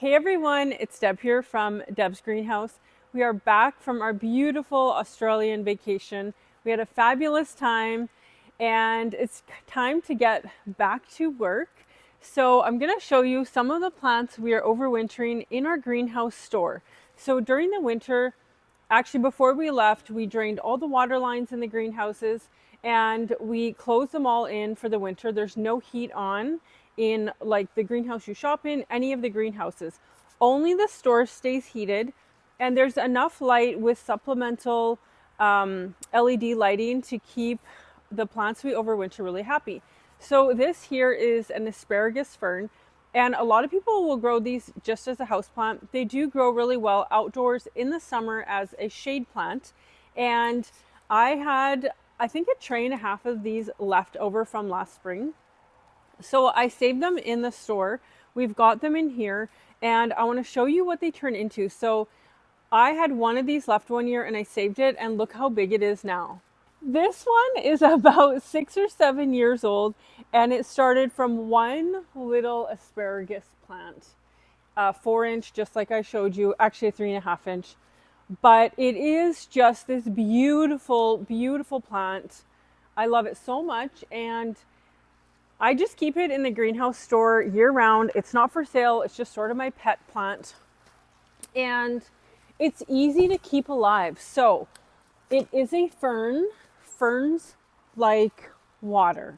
Hey everyone, it's Deb here from Deb's Greenhouse. We are back from our beautiful Australian vacation. We had a fabulous time and it's time to get back to work. So I'm going to show you some of the plants we are overwintering in our greenhouse store. So during the winter, actually before we left, we drained all the water lines in the greenhouses and we closed them all in for the winter. There's no heat on in like the greenhouse you shop in, any of the greenhouses. Only the store stays heated, and there's enough light with supplemental LED lighting to keep the plants we overwinter really happy. So this here is an asparagus fern, and a lot of people will grow these just as a house plant. They do grow really well outdoors in the summer as a shade plant. And I had, I think, a tray and a half of these left over from last spring. So I saved them in the store. We've got them in here and I want to show you what they turn into. So I had one of these left one year and I saved it, and look how big it is now. This one is about 6 or 7 years old and it started from one little asparagus plant, 4-inch, just like I showed you, actually a 3.5-inch. But it is just this beautiful, beautiful plant. I love it so much, and I just keep it in the greenhouse store year round. It's not for sale. It's just sort of my pet plant. And it's easy to keep alive. So it is a fern. Ferns like water.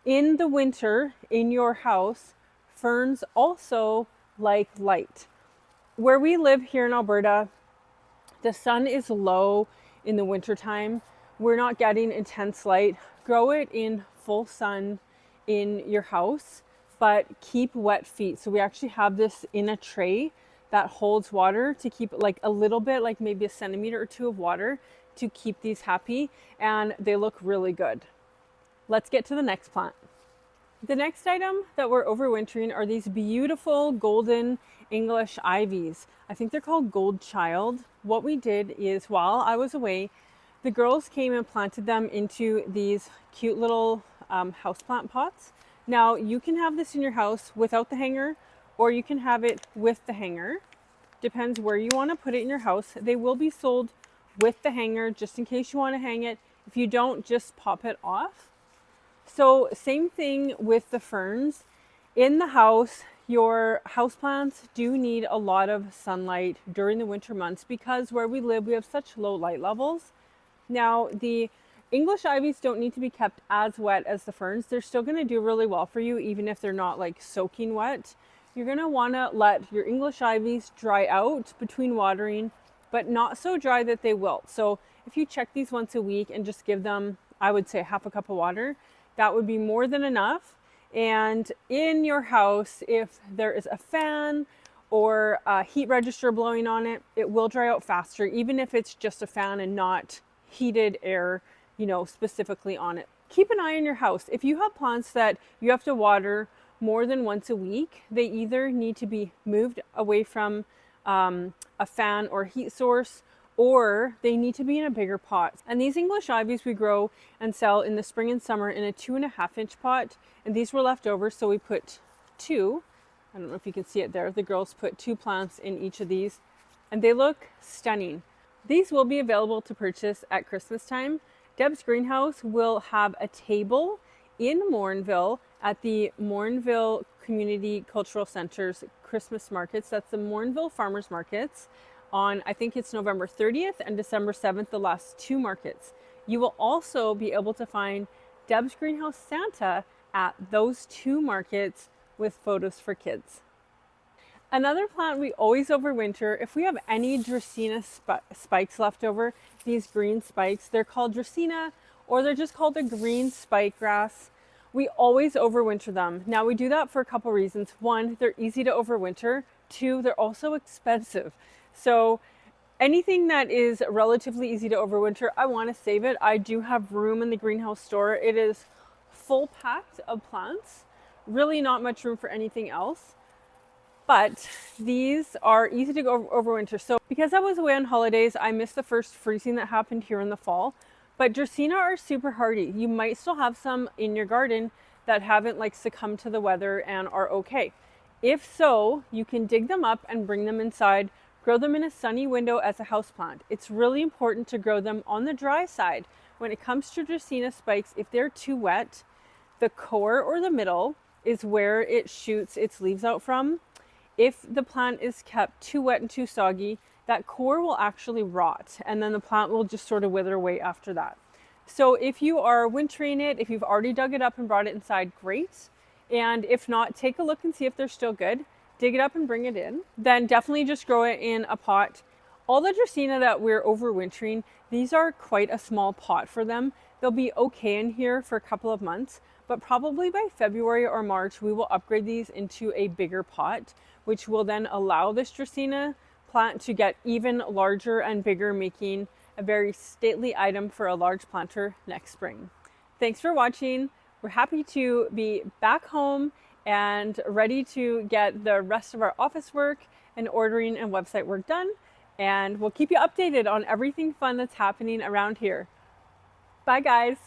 In the winter, in your house, ferns also like light. Where we live here in Alberta, the sun is low in the wintertime. We're not getting intense light. Grow it in full sun in your house, but keep wet feet. So we actually have this in a tray that holds water to keep like a little bit, like maybe a centimeter or two of water to keep these happy, and they look really good. Let's get to the next plant. The next item that we're overwintering are these beautiful golden English ivies. I think they're called Gold Child. What we did is, while I was away, the girls came and planted them into these cute little houseplant pots. Now you can have this in your house without the hanger, or you can have it with the hanger. Depends where you want to put it in your house. They will be sold with the hanger just in case you want to hang it. If you don't, just pop it off. So same thing with the ferns. In the house, your houseplants do need a lot of sunlight during the winter months because where we live, we have such low light levels. Now, the English ivies don't need to be kept as wet as the ferns. They're still going to do really well for you, even if they're not like soaking wet. You're going to want to let your English ivies dry out between watering, but not so dry that they wilt. So if you check these once a week and just give them, I would say, half a cup of water, that would be more than enough. And in your house, if there is a fan or a heat register blowing on it, it will dry out faster, even if it's just a fan and not heated air, specifically on it. Keep an eye on your house. If you have plants that you have to water more than once a week, they either need to be moved away from a fan or heat source, or they need to be in a bigger pot. And these English ivies we grow and sell in the spring and summer in a 2.5-inch pot. And these were left over, so we put two. I don't know if you can see it there. The girls put 2 plants in each of these, and they look stunning. These will be available to purchase at Christmas time. Deb's Greenhouse will have a table in Morinville at the Morinville Community Cultural Center's Christmas markets. That's the Morinville Farmers Markets on, I think it's November 30th and December 7th, the last 2 markets. You will also be able to find Deb's Greenhouse Santa at those 2 markets with photos for kids. Another plant we always overwinter, if we have any Dracaena spikes left over, these green spikes, they're called Dracaena, or they're just called the green spike grass. We always overwinter them. Now we do that for a couple reasons. 1, they're easy to overwinter. 2, they're also expensive. So anything that is relatively easy to overwinter, I want to save it. I do have room in the greenhouse store. It is full packed of plants. Really not much room for anything else. But these are easy to go overwinter. So because I was away on holidays, I missed the first freezing that happened here in the fall. But Dracaena are super hardy. You might still have some in your garden that haven't succumbed to the weather and are okay. If so, you can dig them up and bring them inside. Grow them in a sunny window as a houseplant. It's really important to grow them on the dry side. When it comes to Dracaena spikes, if they're too wet, the core or the middle is where it shoots its leaves out from. If the plant is kept too wet and too soggy, that core will actually rot, and then the plant will just sort of wither away after that. So if you are wintering it, if you've already dug it up and brought it inside, great. And if not, take a look and see if they're still good. Dig it up and bring it in. Then definitely just grow it in a pot. All the Dracaena that we're overwintering, these are quite a small pot for them. They'll be okay in here for a couple of months, but probably by February or March, we will upgrade these into a bigger pot, which will then allow this Dracaena plant to get even larger and bigger, making a very stately item for a large planter next spring. Thanks for watching. We're happy to be back home and ready to get the rest of our office work and ordering and website work done. And we'll keep you updated on everything fun that's happening around here. Bye, guys.